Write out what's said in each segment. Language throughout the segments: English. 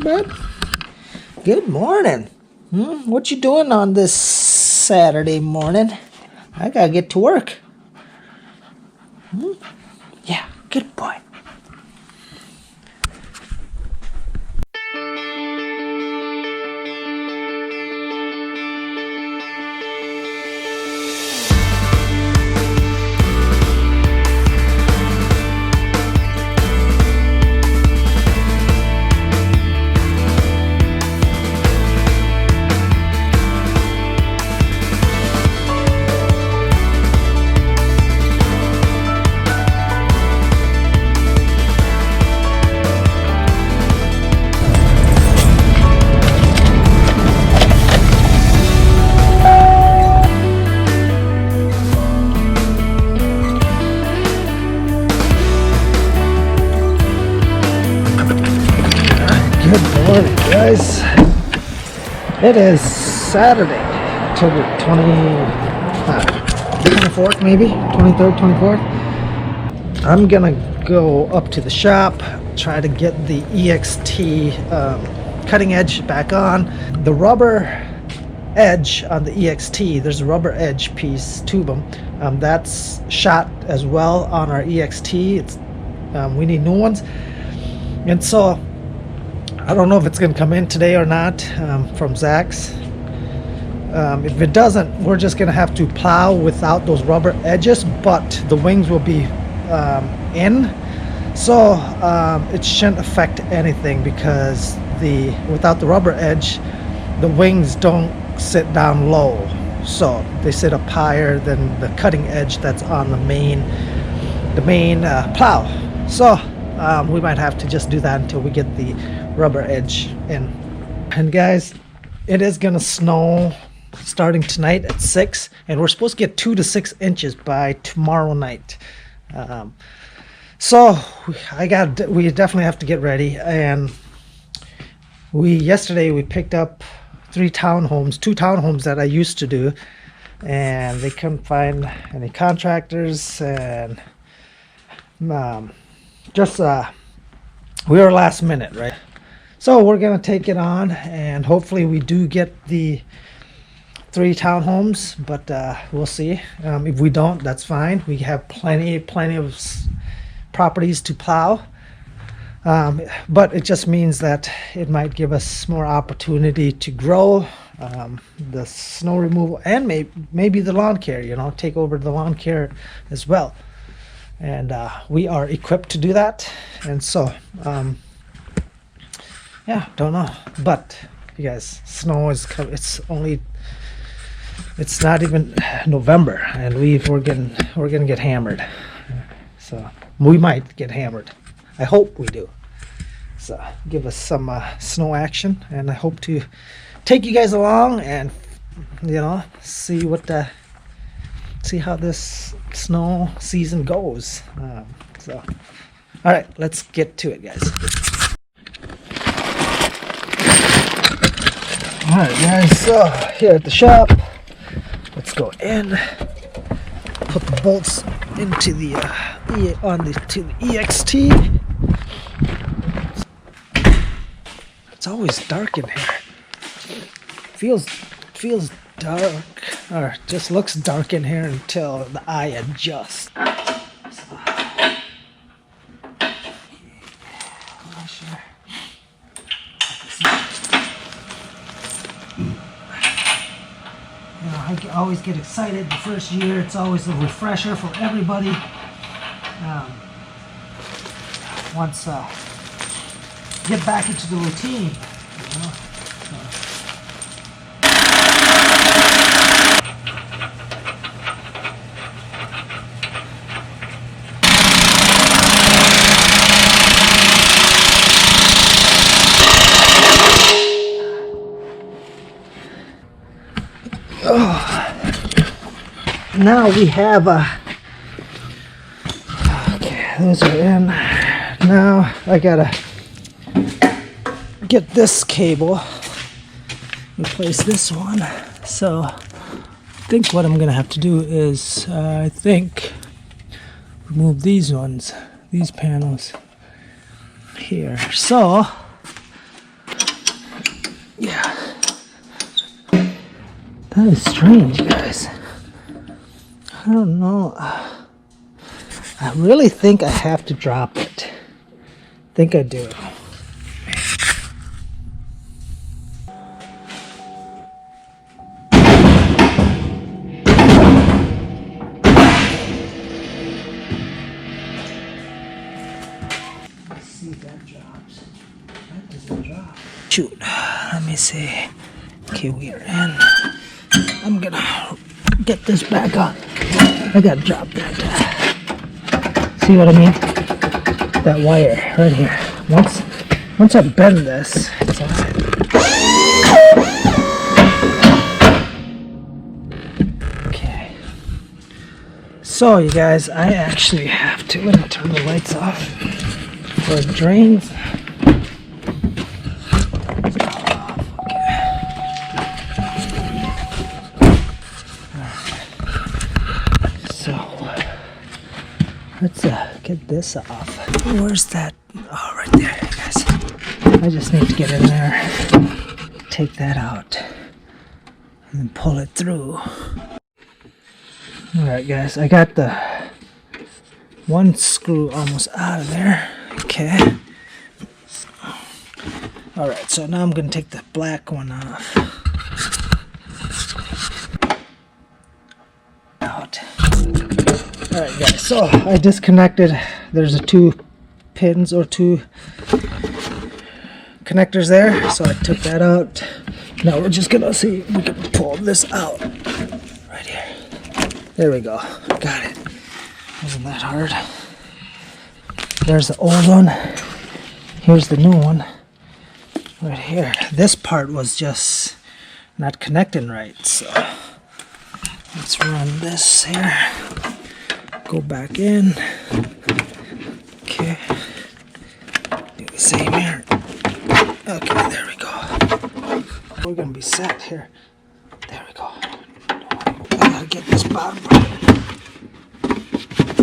morning, bud. Good morning. What you doing on this Saturday morning? I gotta get to work. Yeah, good boy. Good morning, guys. It is Saturday, October 24th, maybe 23rd, 24th. I'm gonna go up to the shop, try to get the EXT cutting edge back on. The rubber edge on the EXT, there's a rubber edge piece, two of them. That's shot as well on our EXT. It's we need new ones, and so I don't know if it's going to come in today or not from Zach's. If it doesn't, we're just going to have to plow without those rubber edges, but the wings will be in. So it shouldn't affect anything because without the rubber edge, the wings don't sit down low. So they sit up higher than the cutting edge that's on the main plow. So we might have to just do that until we get the rubber edge in. And guys, it is gonna snow starting tonight at 6, and we're supposed to get 2 to 6 inches by tomorrow night. So we definitely have to get ready. And yesterday we picked up 2 townhomes that I used to do, and they couldn't find any contractors, and we were last minute, right? So we're gonna take it on, and hopefully we do get the 3 townhomes, but we'll see. If we don't, that's fine. We have plenty of properties to plow, but it just means that it might give us more opportunity to grow the snow removal, and maybe the lawn care, take over the lawn care as well. And we are equipped to do that. And so yeah, don't know, but you guys, snow is coming. It's not even November, and we're gonna get hammered. So we might get hammered. I hope we do. So give us some snow action, and I hope to take you guys along and see how this snow season goes. So all right, let's get to it, guys. All right, guys, so here at the shop, let's go in, put the bolts into the EXT. It's always dark in here. Feels dark, or just looks dark in here until the eye adjusts. I always get excited the first year. It's always a refresher for everybody. Once get back into the routine, Now we have okay, those are in. Now I gotta get this cable, replace this one. So I think what I'm gonna have to do is remove these panels here. So That is strange, guys. I don't know. I really think I have to drop it. I think I do. Let's see if that drops. That doesn't drop. Shoot. Let me see. Okay, we are in. I'm gonna get this back on. I gotta drop that. See what I mean? That wire right here. Once I bend this, it's alright. Okay. So you guys, I actually have to. Let me turn the lights off for it drains. Let's get this off. Where's that? Oh, right there, guys. I just need to get in there, take that out, and then pull it through. Alright, guys, I got the one screw almost out of there. Okay. Alright, so now I'm going to take the black one off. Out. Alright guys, so I disconnected. There's a two pins or two connectors there, so I took that out. Now we're just gonna see if we can pull this out. Right here. There we go. Got it. Wasn't that hard. There's the old one. Here's the new one. Right here. This part was just not connecting right, so let's run this here. Go back in. Okay. Do the same here. Okay, there we go. We're gonna be set here. There we go. I gotta get this bottom part.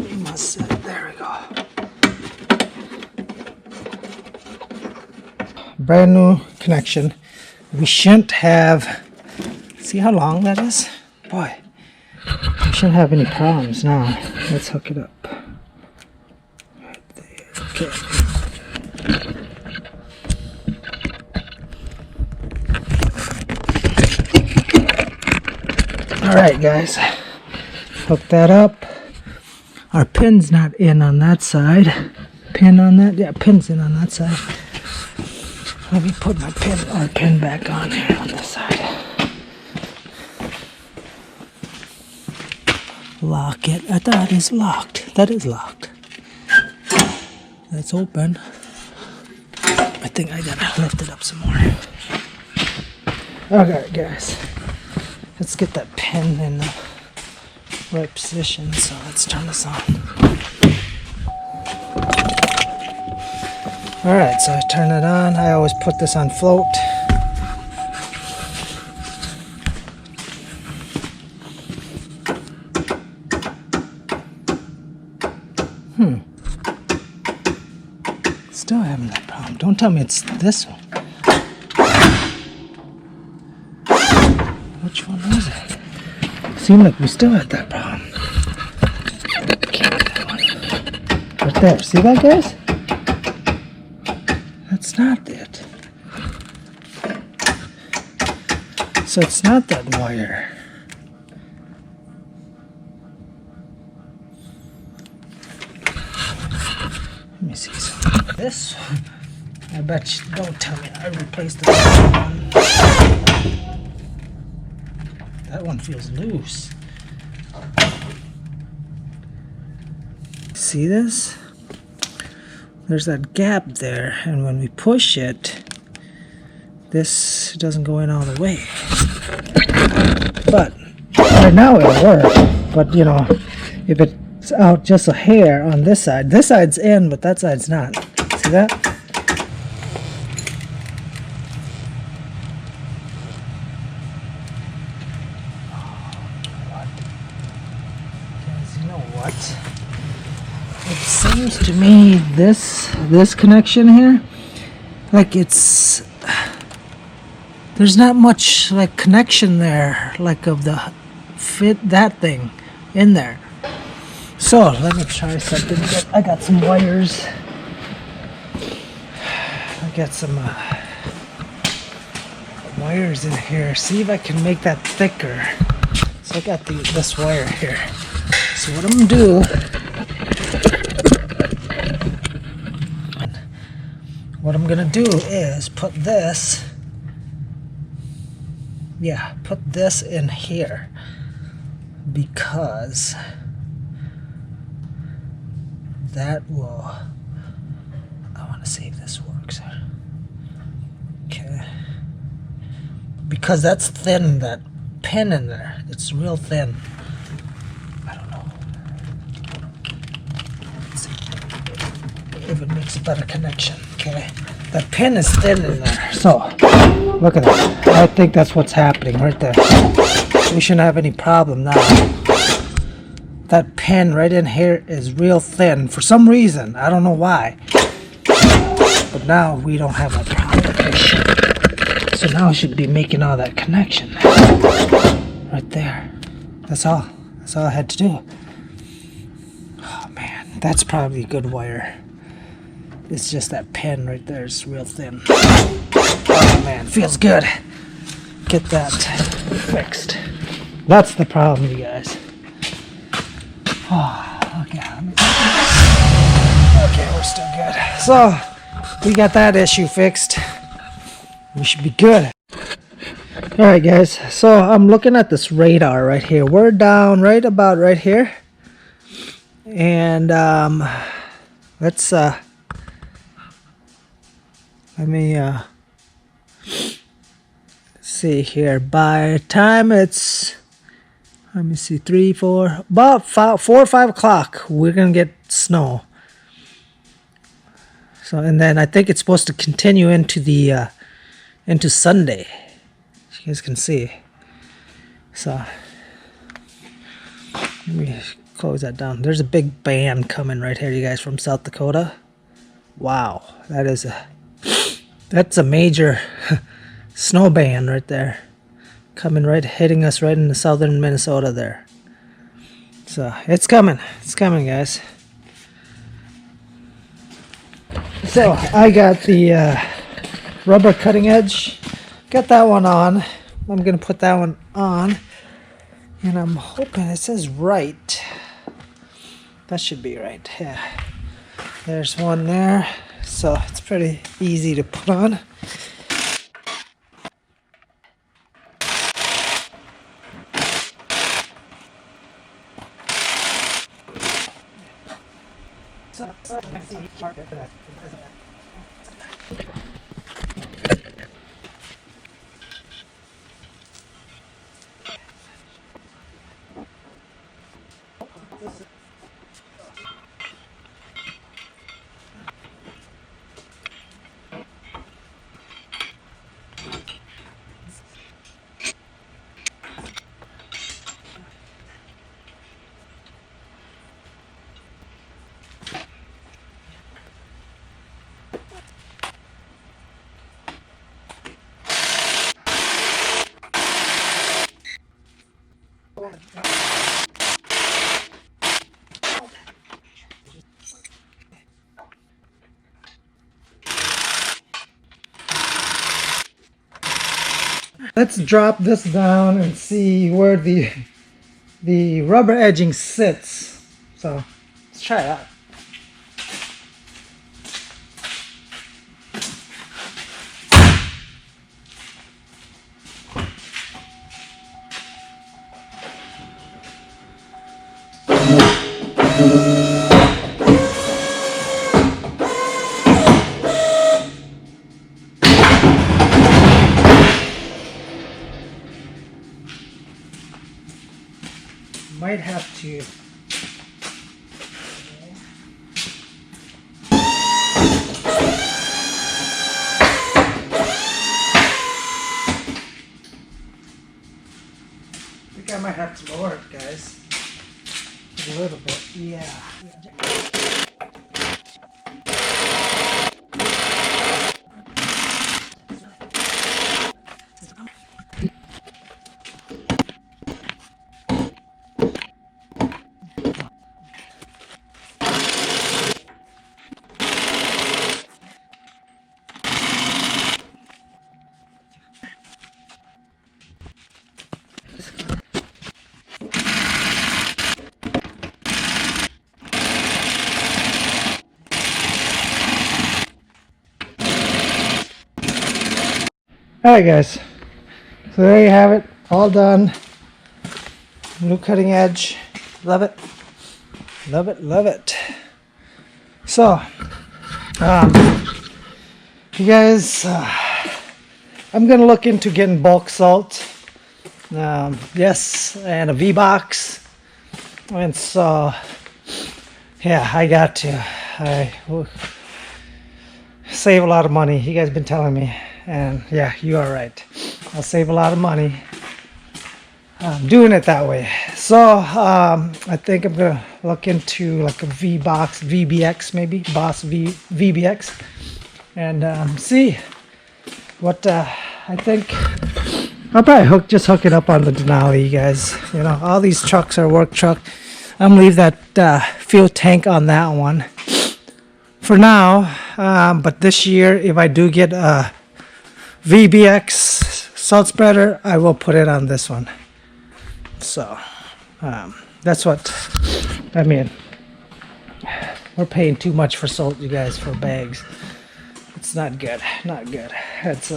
We must set. There we go. Brand new connection. We shouldn't have. See how long that is? Boy. We shouldn't have any problems now. Let's hook it up. Right there. Okay. Alright guys. Hook that up. Our pin's not in on that side. Pin on that? Yeah, pin's in on that side. Let me put my pin back on here on this side. Lock it. I thought it's locked. That is locked. That's open. I think I gotta lift it up some more. Okay, guys. Let's get that pin in the right position. So let's turn this on. Alright, so I turn it on. I always put this on float. Still having that problem. Don't tell me it's this one. Which one was it? Seemed like we still had that problem. Can't get that one. Right there. See that, guys? That's not it. So it's not that wire. Let me see something. This one, I bet you, don't tell me I replaced the one. That one feels loose. See this? There's that gap there, and when we push it, this doesn't go in all the way. But right now it'll work. But you know, if it's out just a hair on this side's in, but that side's not. See that? Guys, you know what? It seems to me this connection here, like it's there's not much like connection there, like of the fit that thing in there. So let me try something. I got some wires. I got some wires in here. See if I can make that thicker. So I got this wire here. So what I'm gonna do, is put this, put this in here, because that will, I want to see if this works. Okay. Because that's thin, that pin in there. It's real thin. I don't know. Let's see if it makes a better connection. Okay. That pin is thin in there. So, look at that. I think that's what's happening right there. We shouldn't have any problem now. That pin right in here is real thin for some reason. I don't know why. But now we don't have a problem. So now I should be making all that connection. Right there. That's all. That's all I had to do. Oh man, that's probably a good wire. It's just that pin right there is real thin. Oh man, feels good. Get that fixed. That's the problem, you guys. Oh, okay. Okay, we're still good. So, we got that issue fixed. We should be good. Alright guys, so I'm looking at this radar right here. We're down right about right here. And let's let me see here. By the time it's, let me see, 3, 4, about 4 or 5 o'clock, we're gonna get snow. So, and then I think it's supposed to continue into the into Sunday. As you guys can see. So let me close that down. There's a big band coming right here, you guys, from South Dakota. Wow, that's a major snow band right there, coming right, hitting us right in the southern Minnesota there. So it's coming, guys. So I got the rubber cutting edge, got that one on. I'm gonna put that one on, and I'm hoping it says right. That should be right. Yeah, there's one there, so it's pretty easy to put on. Let's drop this down and see where the rubber edging sits. So let's try that. Might have to. I think I might have to lower it, guys. A little bit, yeah. Alright guys, so there you have it, all done. New cutting edge, love it, love it, love it. So you guys, I'm gonna look into getting bulk salt, yes, and a V-box. And so yeah, I got to will save a lot of money. You guys been telling me, and yeah, you are right, I'll save a lot of money doing it that way. So I think I'm gonna look into like a V-box, VBX maybe, Boss VBX, and see what I think. I'll probably just hook it up on the Denali, you guys. You know, all these trucks are work truck. I'm gonna leave that fuel tank on that one for now. But this year, if I do get a VBX salt spreader, I will put it on this one. So that's what I mean. We're paying too much for salt, you guys, for bags. It's not good, not good. That's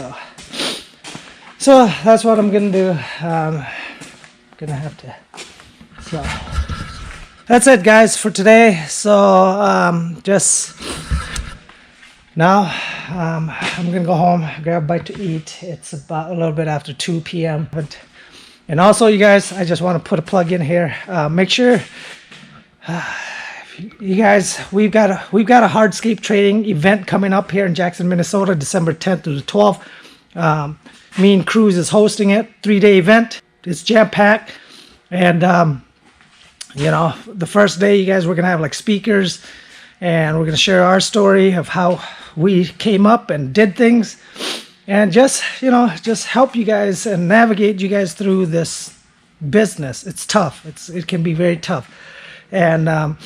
so that's what I'm gonna do. Gonna have to. So that's it, guys, for today. So just now I'm gonna go home, grab a bite to eat. It's about a little bit after 2 p.m. And also, you guys, I just want to put a plug in here. Make sure, you guys, we've got a hardscape trading event coming up here in Jackson, Minnesota, December 10th through the 12th. Mean Cruise is hosting it, 3-day event. It's jam-packed, and you know, the first day, you guys, we're gonna have like speakers, and we're gonna share our story of how we came up and did things, and just, you know, just help you guys and navigate you guys through this business. It's tough. It can be very tough, and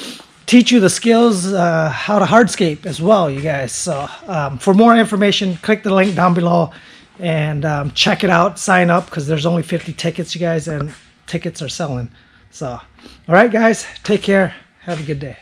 teach you the skills how to hardscape as well, you guys. So for more information, click the link down below and check it out. Sign up, because there's only 50 tickets, you guys, and tickets are selling. So all right, guys, take care, have a good day.